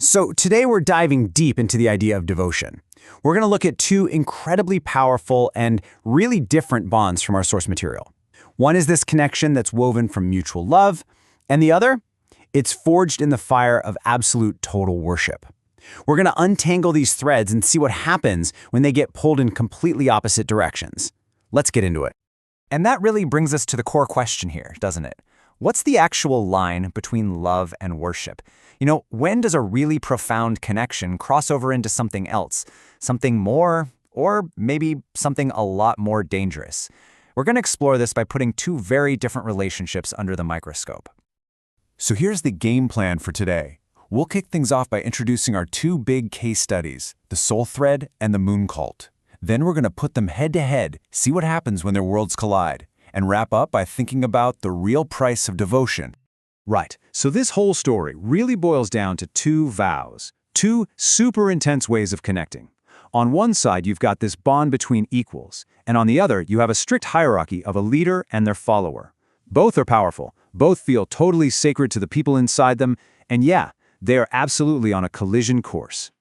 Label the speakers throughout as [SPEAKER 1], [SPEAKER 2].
[SPEAKER 1] So today we're diving deep into the idea of devotion. We're going to look at two incredibly powerful and really different bonds from our source material. One is this connection that's woven from mutual love, and the other, it's forged in the fire of absolute total worship. We're going to untangle these threads and see what happens when they get pulled in completely opposite directions. Let's get into it.
[SPEAKER 2] And that really brings us to the core question here, doesn't it? What's the actual line between love and worship? When does a really profound connection cross over into something else? Something more, or maybe something a lot more dangerous? We're going to explore this by putting two very different relationships under the microscope.
[SPEAKER 3] So here's the game plan for today. We'll kick things off by introducing our two big case studies, the soul thread and the moon cult. Then we're going to put them head to head, see what happens when their worlds collide, and wrap up by thinking about the real price of devotion.
[SPEAKER 1] Right, so this whole story really boils down to two vows, two super intense ways of connecting. On one side, you've got this bond between equals, and on the other, you have a strict hierarchy of a leader and their follower. Both are powerful, both feel totally sacred to the people inside them, and yeah, they are absolutely on a collision course.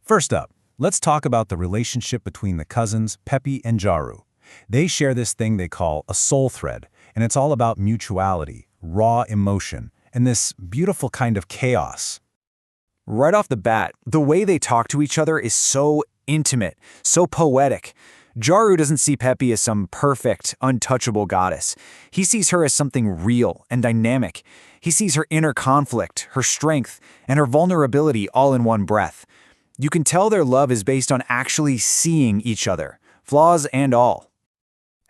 [SPEAKER 3] First up, let's talk about the relationship between the cousins Peppi and Jarru. They share this thing they call a soul thread, and it's all about mutuality, raw emotion, and this beautiful kind of chaos.
[SPEAKER 2] Right off the bat, the way they talk to each other is so intimate, so poetic. Jarru doesn't see Peppi as some perfect, untouchable goddess. He sees her as something real and dynamic. He sees her inner conflict, her strength, and her vulnerability all in one breath. You can tell their love is based on actually seeing each other, flaws and all.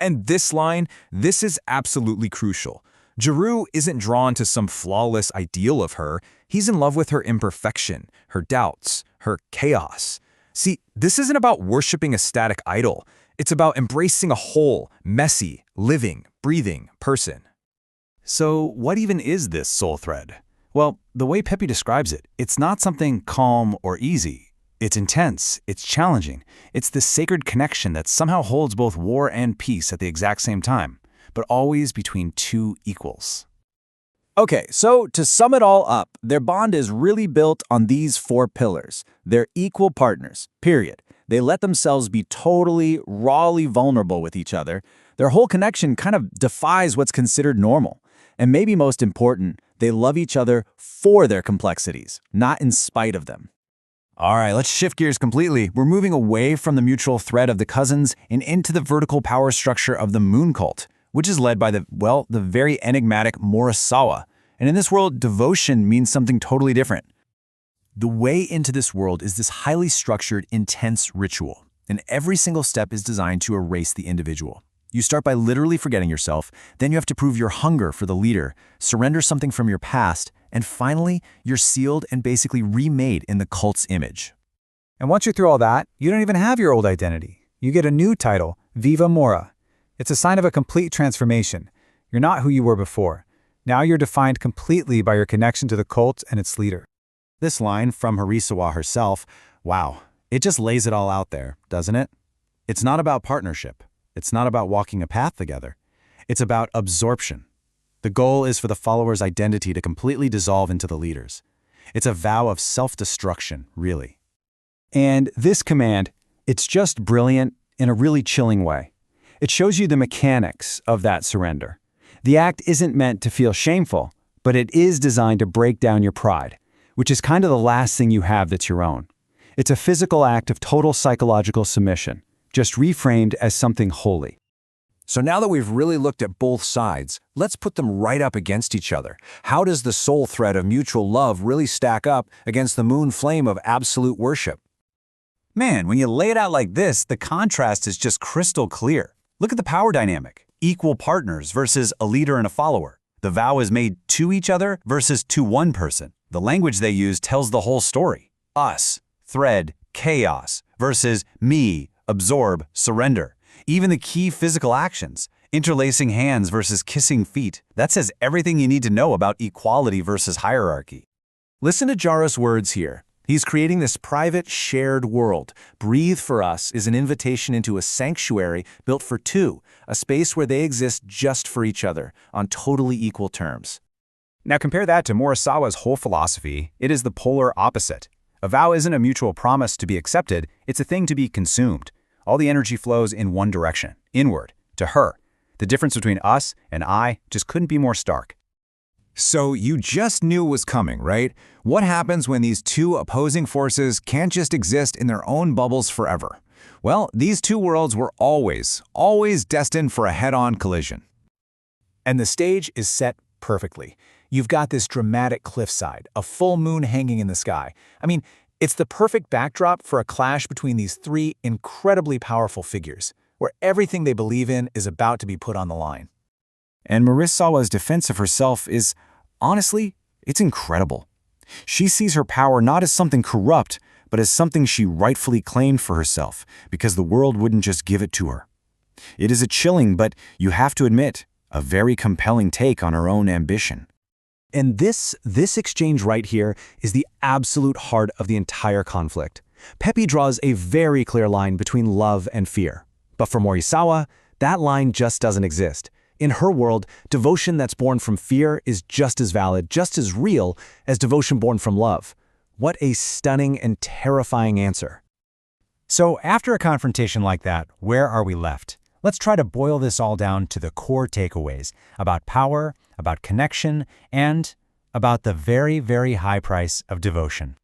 [SPEAKER 4] And this line, this is absolutely crucial. Jarru isn't drawn to some flawless ideal of her. He's in love with her imperfection, her doubts, her chaos. See, this isn't about worshiping a static idol. It's about embracing a whole, messy, living, breathing person.
[SPEAKER 3] So what even is this soul thread? Well, the way Peppi describes it, it's not something calm or easy. It's intense, it's challenging. It's this sacred connection that somehow holds both war and peace at the exact same time, but always between two equals.
[SPEAKER 1] Okay, so to sum it all up, their bond is really built on these four pillars. They're equal partners, period. They let themselves be totally, rawly vulnerable with each other. Their whole connection kind of defies what's considered normal. And maybe most important, they love each other for their complexities, not in spite of them.
[SPEAKER 3] All right, let's shift gears completely. We're moving away from the mutual thread of the cousins and into the vertical power structure of the moon cult, which is led by the very enigmatic Morrisaawa. And in this world, devotion means something totally different. The way into this world is this highly structured, intense ritual, and every single step is designed to erase the individual. You start by literally forgetting yourself, then you have to prove your hunger for the leader, surrender something from your past, and finally, you're sealed and basically remade in the cult's image.
[SPEAKER 5] And once you're through all that, you don't even have your old identity. You get a new title, Viva Mora. It's a sign of a complete transformation. You're not who you were before. Now you're defined completely by your connection to the cult and its leader.
[SPEAKER 3] This line from Morrisaawa herself, wow, it just lays it all out there, doesn't it? It's not about partnership. It's not about walking a path together. It's about absorption. The goal is for the follower's identity to completely dissolve into the leader's. It's a vow of self-destruction, really.
[SPEAKER 1] And this command, it's just brilliant in a really chilling way. It shows you the mechanics of that surrender. The act isn't meant to feel shameful, but it is designed to break down your pride, which is kind of the last thing you have that's your own. It's a physical act of total psychological submission, just reframed as something holy.
[SPEAKER 6] So now that we've really looked at both sides, let's put them right up against each other. How does the soul thread of mutual love really stack up against the moon flame of absolute worship?
[SPEAKER 3] Man, when you lay it out like this, the contrast is just crystal clear. Look at the power dynamic. Equal partners versus a leader and a follower. The vow is made to each other versus to one person. The language they use tells the whole story. Us, thread, chaos, versus me, absorb, surrender. Even the key physical actions, interlacing hands versus kissing feet, that says everything you need to know about equality versus hierarchy. Listen to Jarru's words here. He's creating this private, shared world. Breathe for us is an invitation into a sanctuary built for two, a space where they exist just for each other, on totally equal terms.
[SPEAKER 2] Now compare that to Morrisaawa's whole philosophy. It is the polar opposite. A vow isn't a mutual promise to be accepted, it's a thing to be consumed. All the energy flows in one direction, inward, to her. The difference between us and I just couldn't be more stark.
[SPEAKER 3] So you just knew it was coming, right? What happens when these two opposing forces can't just exist in their own bubbles forever? Well, these two worlds were always destined for a head-on collision.
[SPEAKER 2] And the stage is set perfectly. You've got this dramatic cliffside, a full moon hanging in the sky. I mean, it's the perfect backdrop for a clash between these three incredibly powerful figures, where everything they believe in is about to be put on the line.
[SPEAKER 3] And Morrisaawa's defense of herself is, honestly, it's incredible. She sees her power not as something corrupt, but as something she rightfully claimed for herself, because the world wouldn't just give it to her. It is a chilling, but you have to admit, a very compelling take on her own ambition.
[SPEAKER 1] And this exchange right here is the absolute heart of the entire conflict. Peppi draws a very clear line between love and fear. But for Morrisaawa, that line just doesn't exist. In her world, devotion that's born from fear is just as valid, just as real as devotion born from love. What a stunning and terrifying answer.
[SPEAKER 5] So after a confrontation like that, where are we left? Let's try to boil this all down to the core takeaways about power, about connection, and about the very, very high price of devotion.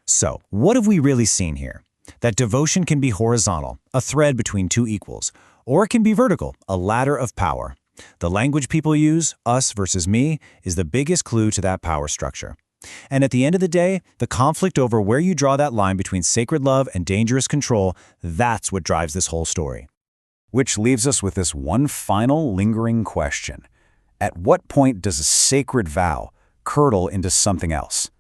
[SPEAKER 1] So, what have we really seen here? That devotion can be horizontal, a thread between two equals, or it can be vertical, a ladder of power. The language people use, us versus me, is the biggest clue to that power structure. And at the end of the day, the conflict over where you draw that line between sacred love and dangerous control, that's what drives this whole story.
[SPEAKER 3] Which leaves us with this one final lingering question. At what point does a sacred vow curdle into something else?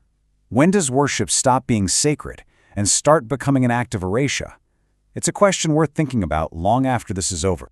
[SPEAKER 3] When does worship stop being sacred and start becoming an act of Arreqqana? It's a question worth thinking about long after this is over.